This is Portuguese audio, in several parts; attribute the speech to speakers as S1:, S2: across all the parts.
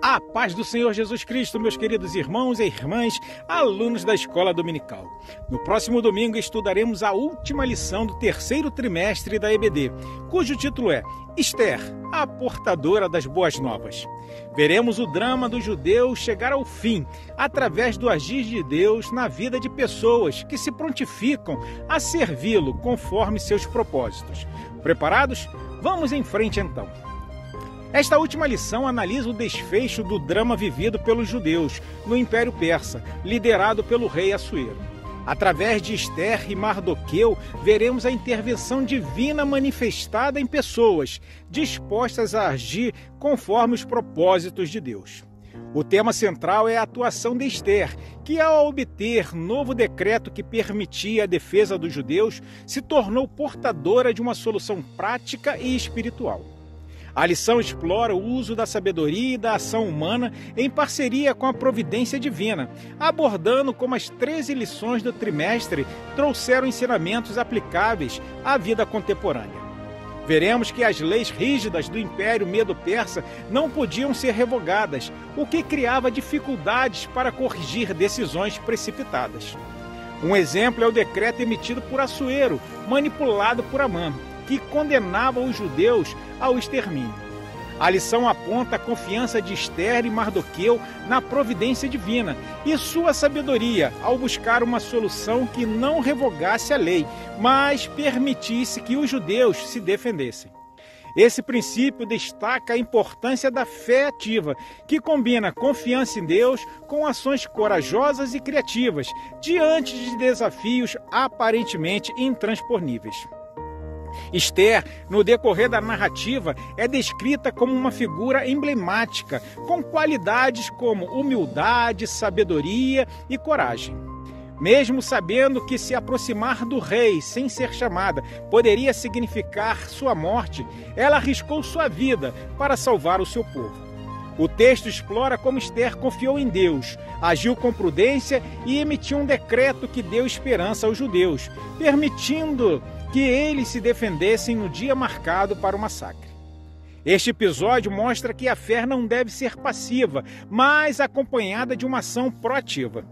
S1: A paz do Senhor Jesus Cristo, meus queridos irmãos e irmãs, alunos da Escola Dominical. No próximo domingo estudaremos a última lição do terceiro trimestre da EBD, cujo título é Esther, a portadora das boas novas. Veremos o drama dos judeus chegar ao fim, através do agir de Deus na vida de pessoas que se prontificam a servi-lo conforme seus propósitos. Preparados? Vamos em frente então. Esta última lição analisa o desfecho do drama vivido pelos judeus no Império Persa, liderado pelo rei Assuero. Através de Esther e Mardoqueu, veremos a intervenção divina manifestada em pessoas dispostas a agir conforme os propósitos de Deus. O tema central é a atuação de Esther, que ao obter novo decreto que permitia a defesa dos judeus, se tornou portadora de uma solução prática e espiritual. A lição explora o uso da sabedoria e da ação humana em parceria com a providência divina, abordando como as 13 lições do trimestre trouxeram ensinamentos aplicáveis à vida contemporânea. Veremos que as leis rígidas do Império Medo-Persa não podiam ser revogadas, o que criava dificuldades para corrigir decisões precipitadas. Um exemplo é o decreto emitido por Assuero, manipulado por Amã, que condenava os judeus ao extermínio. A lição aponta a confiança de Esther e Mardoqueu na providência divina e sua sabedoria ao buscar uma solução que não revogasse a lei, mas permitisse que os judeus se defendessem. Esse princípio destaca a importância da fé ativa, que combina confiança em Deus com ações corajosas e criativas, diante de desafios aparentemente intransponíveis. Esther, no decorrer da narrativa, é descrita como uma figura emblemática, com qualidades como humildade, sabedoria e coragem. Mesmo sabendo que se aproximar do rei sem ser chamada poderia significar sua morte, ela arriscou sua vida para salvar o seu povo. O texto explora como Esther confiou em Deus, agiu com prudência e emitiu um decreto que deu esperança aos judeus, permitindo que eles se defendessem no dia marcado para o massacre. Este episódio mostra que a fé não deve ser passiva, mas acompanhada de uma ação proativa.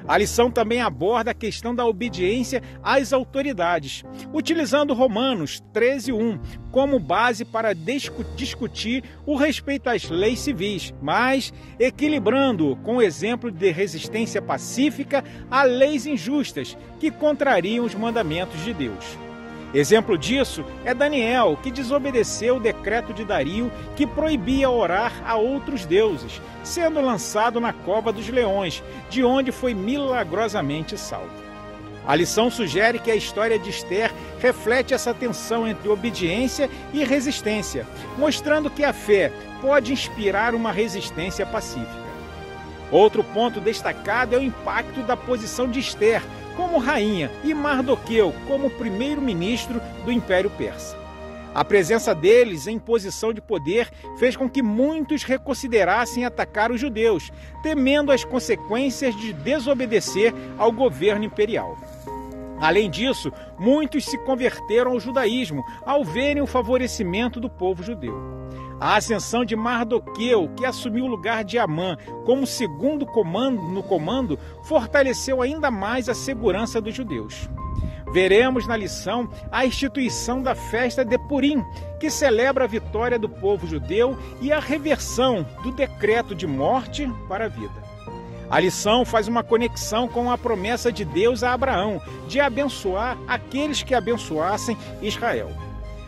S1: A lição também aborda a questão da obediência às autoridades, utilizando Romanos 13:1 como base para discutir o respeito às leis civis, mas equilibrando-o com o exemplo de resistência pacífica a leis injustas que contrariam os mandamentos de Deus. Exemplo disso é Daniel, que desobedeceu o decreto de Dario que proibia orar a outros deuses, sendo lançado na cova dos leões, de onde foi milagrosamente salvo. A lição sugere que a história de Esther reflete essa tensão entre obediência e resistência, mostrando que a fé pode inspirar uma resistência pacífica. Outro ponto destacado é o impacto da posição de Esther como rainha e Mardoqueu como primeiro-ministro do Império Persa. A presença deles em posição de poder fez com que muitos reconsiderassem atacar os judeus, temendo as consequências de desobedecer ao governo imperial. Além disso, muitos se converteram ao judaísmo ao verem o favorecimento do povo judeu. A ascensão de Mardoqueu, que assumiu o lugar de Amã como segundo no comando, fortaleceu ainda mais a segurança dos judeus. Veremos na lição a instituição da festa de Purim, que celebra a vitória do povo judeu e a reversão do decreto de morte para a vida. A lição faz uma conexão com a promessa de Deus a Abraão, de abençoar aqueles que abençoassem Israel.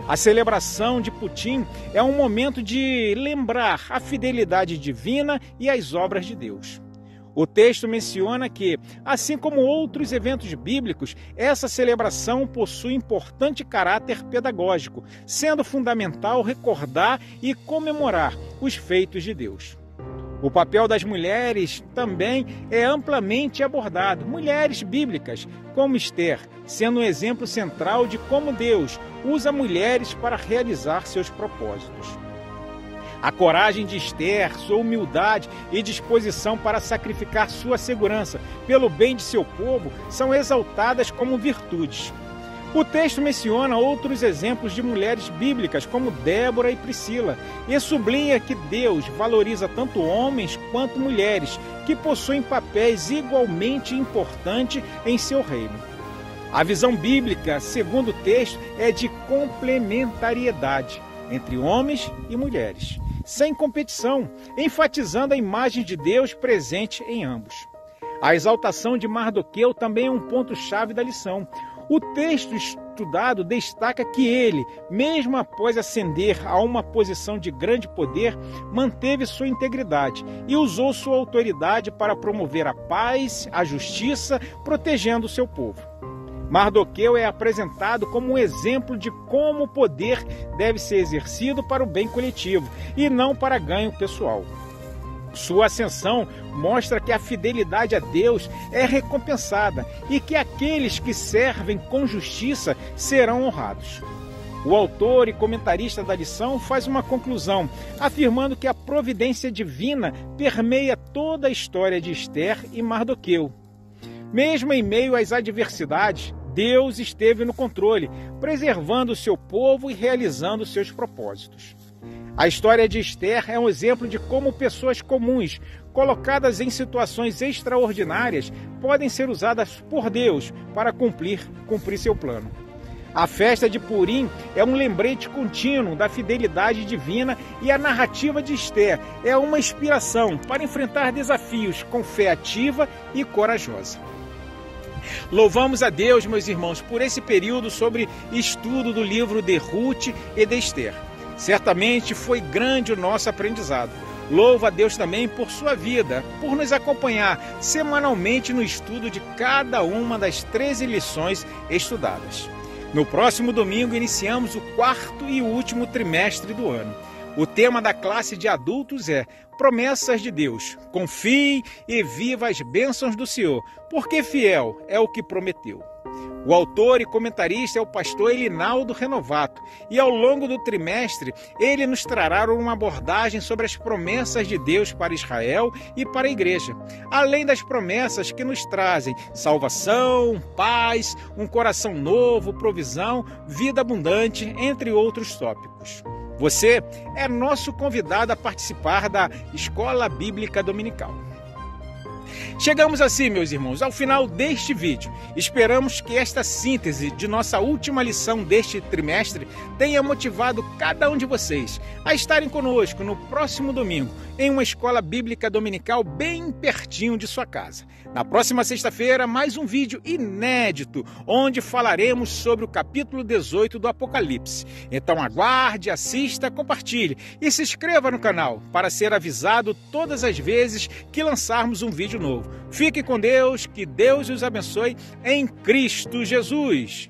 S1: A celebração de Purim é um momento de lembrar a fidelidade divina e as obras de Deus. O texto menciona que, assim como outros eventos bíblicos, essa celebração possui importante caráter pedagógico, sendo fundamental recordar e comemorar os feitos de Deus. O papel das mulheres também é amplamente abordado. Mulheres bíblicas, como Esther, sendo um exemplo central de como Deus usa mulheres para realizar seus propósitos. A coragem de Esther, sua humildade e disposição para sacrificar sua segurança pelo bem de seu povo são exaltadas como virtudes. O texto menciona outros exemplos de mulheres bíblicas, como Débora e Priscila, e sublinha que Deus valoriza tanto homens quanto mulheres, que possuem papéis igualmente importantes em seu reino. A visão bíblica, segundo o texto, é de complementariedade entre homens e mulheres, sem competição, enfatizando a imagem de Deus presente em ambos. A exaltação de Mardoqueu também é um ponto-chave da lição. O texto estudado destaca que ele, mesmo após ascender a uma posição de grande poder, manteve sua integridade e usou sua autoridade para promover a paz, a justiça, protegendo o seu povo. Mardoqueu é apresentado como um exemplo de como o poder deve ser exercido para o bem coletivo e não para ganho pessoal. Sua ascensão mostra que a fidelidade a Deus é recompensada e que aqueles que servem com justiça serão honrados. O autor e comentarista da lição faz uma conclusão, afirmando que a providência divina permeia toda a história de Ester e Mardoqueu. Mesmo em meio às adversidades, Deus esteve no controle, preservando o seu povo e realizando seus propósitos. A história de Ester é um exemplo de como pessoas comuns, colocadas em situações extraordinárias, podem ser usadas por Deus para cumprir seu plano. A festa de Purim é um lembrete contínuo da fidelidade divina e a narrativa de Ester é uma inspiração para enfrentar desafios com fé ativa e corajosa. Louvamos a Deus, meus irmãos, por esse período sobre estudo do livro de Ruth e de Ester. Certamente foi grande o nosso aprendizado. Louvo a Deus também por sua vida, por nos acompanhar semanalmente no estudo de cada uma das 13 lições estudadas. No próximo domingo iniciamos o 4º e último trimestre do ano. O tema da classe de adultos é Promessas de Deus. Confie e viva as bênçãos do Senhor, porque fiel é o que prometeu. O autor e comentarista é o pastor Elinaldo Renovato e ao longo do trimestre ele nos trará uma abordagem sobre as promessas de Deus para Israel e para a igreja, além das promessas que nos trazem salvação, paz, um coração novo, provisão, vida abundante, entre outros tópicos. Você é nosso convidado a participar da Escola Bíblica Dominical. Chegamos assim, meus irmãos, ao final deste vídeo. Esperamos que esta síntese de nossa última lição deste trimestre tenha motivado cada um de vocês a estarem conosco no próximo domingo em uma escola bíblica dominical bem pertinho de sua casa. Na próxima sexta-feira, mais um vídeo inédito, onde falaremos sobre o capítulo 18 do Apocalipse. Então aguarde, assista, compartilhe e se inscreva no canal para ser avisado todas as vezes que lançarmos um vídeo novo. Fique com Deus, que Deus os abençoe em Cristo Jesus.